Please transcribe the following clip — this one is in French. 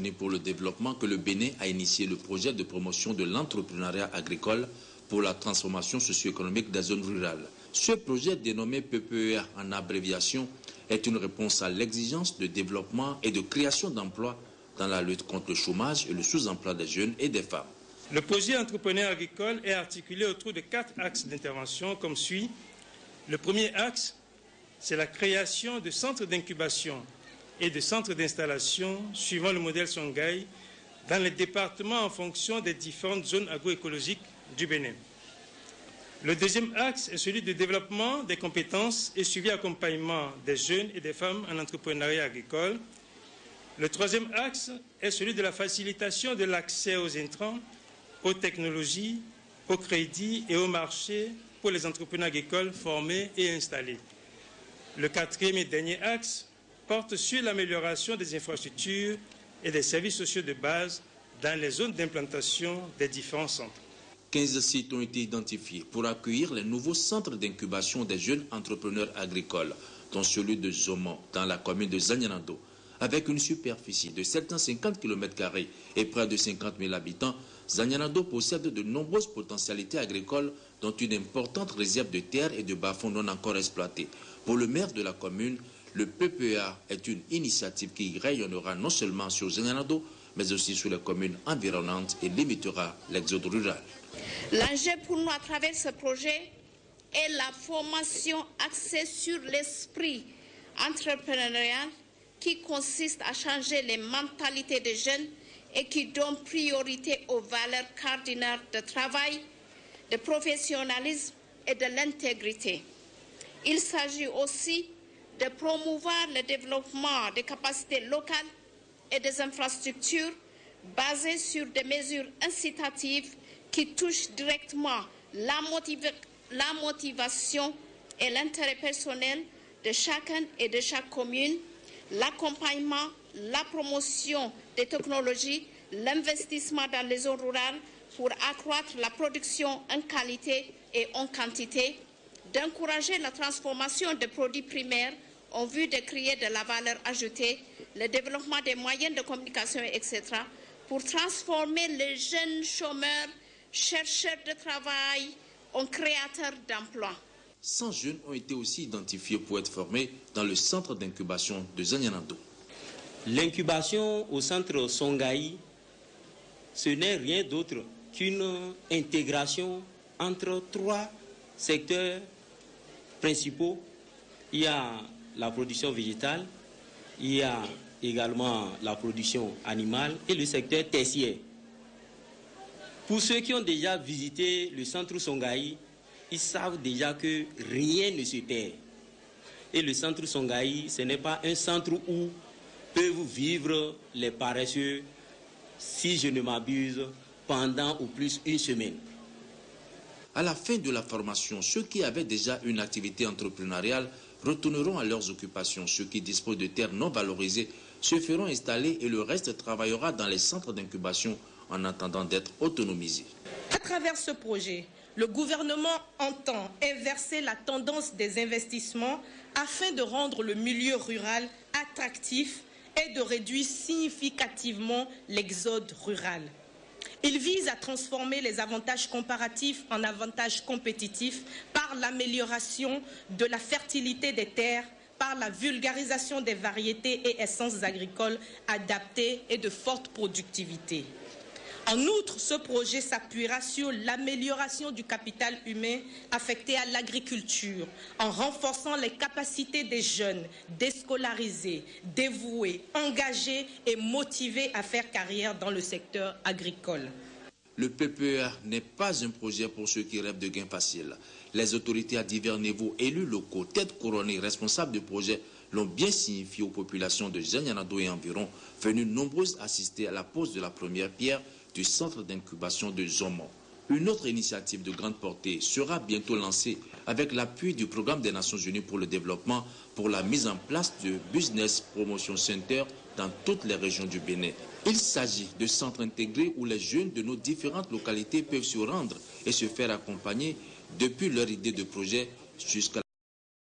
Pour le développement que le Bénin a initié le projet de promotion de l'entrepreneuriat agricole pour la transformation socio-économique des zones rurales. Ce projet dénommé PPEA en abréviation est une réponse à l'exigence de développement et de création d'emplois dans la lutte contre le chômage et le sous-emploi des jeunes et des femmes. Le projet entrepreneur agricole est articulé autour de 4 axes d'intervention comme suit. Le premier axe, c'est la création de centres d'incubation et de centres d'installation suivant le modèle Songhai dans les départements en fonction des différentes zones agroécologiques du Bénin. Le deuxième axe est celui du développement des compétences et suivi accompagnement des jeunes et des femmes en entrepreneuriat agricole. Le troisième axe est celui de la facilitation de l'accès aux intrants, aux technologies, au crédit et au marché pour les entrepreneurs agricoles formés et installés. Le quatrième et dernier axe porte sur l'amélioration des infrastructures et des services sociaux de base dans les zones d'implantation des différents centres. 15 sites ont été identifiés pour accueillir les nouveaux centres d'incubation des jeunes entrepreneurs agricoles, dont celui de Zomon, dans la commune de Zanyanando. Avec une superficie de 750 km² et près de 50 000 habitants, Zanyanando possède de nombreuses potentialités agricoles, dont une importante réserve de terre et de bas-fonds non encore exploitées. Pour le maire de la commune, le PPEA est une initiative qui rayonnera non seulement sur Zanyanando, mais aussi sur les communes environnantes et limitera l'exode rural. L'enjeu pour nous à travers ce projet est la formation axée sur l'esprit entrepreneurial qui consiste à changer les mentalités des jeunes et qui donne priorité aux valeurs cardinales de travail, de professionnalisme et de l'intégrité. Il s'agit aussi de promouvoir le développement des capacités locales et des infrastructures basées sur des mesures incitatives qui touchent directement la motivation et l'intérêt personnel de chacun et de chaque commune, l'accompagnement, la promotion des technologies, l'investissement dans les zones rurales pour accroître la production en qualité et en quantité, d'encourager la transformation des produits primaires en vue de créer de la valeur ajoutée, le développement des moyens de communication, etc., pour transformer les jeunes chômeurs, chercheurs de travail en créateurs d'emplois. 100 jeunes ont été aussi identifiés pour être formés dans le centre d'incubation de Zanyanando. L'incubation au centre Songhai, ce n'est rien d'autre qu'une intégration entre 3 secteurs principaux. Il y a la production végétale, il y a également la production animale et le secteur tertiaire. Pour ceux qui ont déjà visité le centre Songhai, ils savent déjà que rien ne se perd. Et le centre Songhai, ce n'est pas un centre où peuvent vivre les paresseux, si je ne m'abuse, pendant au plus une semaine. À la fin de la formation, ceux qui avaient déjà une activité entrepreneuriale retourneront à leurs occupations. Ceux qui disposent de terres non valorisées se feront installer et le reste travaillera dans les centres d'incubation en attendant d'être autonomisés. À travers ce projet, le gouvernement entend inverser la tendance des investissements afin de rendre le milieu rural attractif et de réduire significativement l'exode rural. Il vise à transformer les avantages comparatifs en avantages compétitifs par l'amélioration de la fertilité des terres, par la vulgarisation des variétés et essences agricoles adaptées et de forte productivité. En outre, ce projet s'appuiera sur l'amélioration du capital humain affecté à l'agriculture, en renforçant les capacités des jeunes déscolarisés, dévoués, engagés et motivés à faire carrière dans le secteur agricole. Le PPEA n'est pas un projet pour ceux qui rêvent de gains faciles. Les autorités à divers niveaux, élus locaux, têtes couronnées, responsables du projet, l'ont bien signifié aux populations de Zanyanando et environ, venues nombreuses assister à la pose de la première pierre du centre d'incubation de Zomon. Une autre initiative de grande portée sera bientôt lancée avec l'appui du Programme des Nations Unies pour le développement pour la mise en place de Business Promotion Center dans toutes les régions du Bénin. Il s'agit de centres intégrés où les jeunes de nos différentes localités peuvent se rendre et se faire accompagner depuis leur idée de projet jusqu'à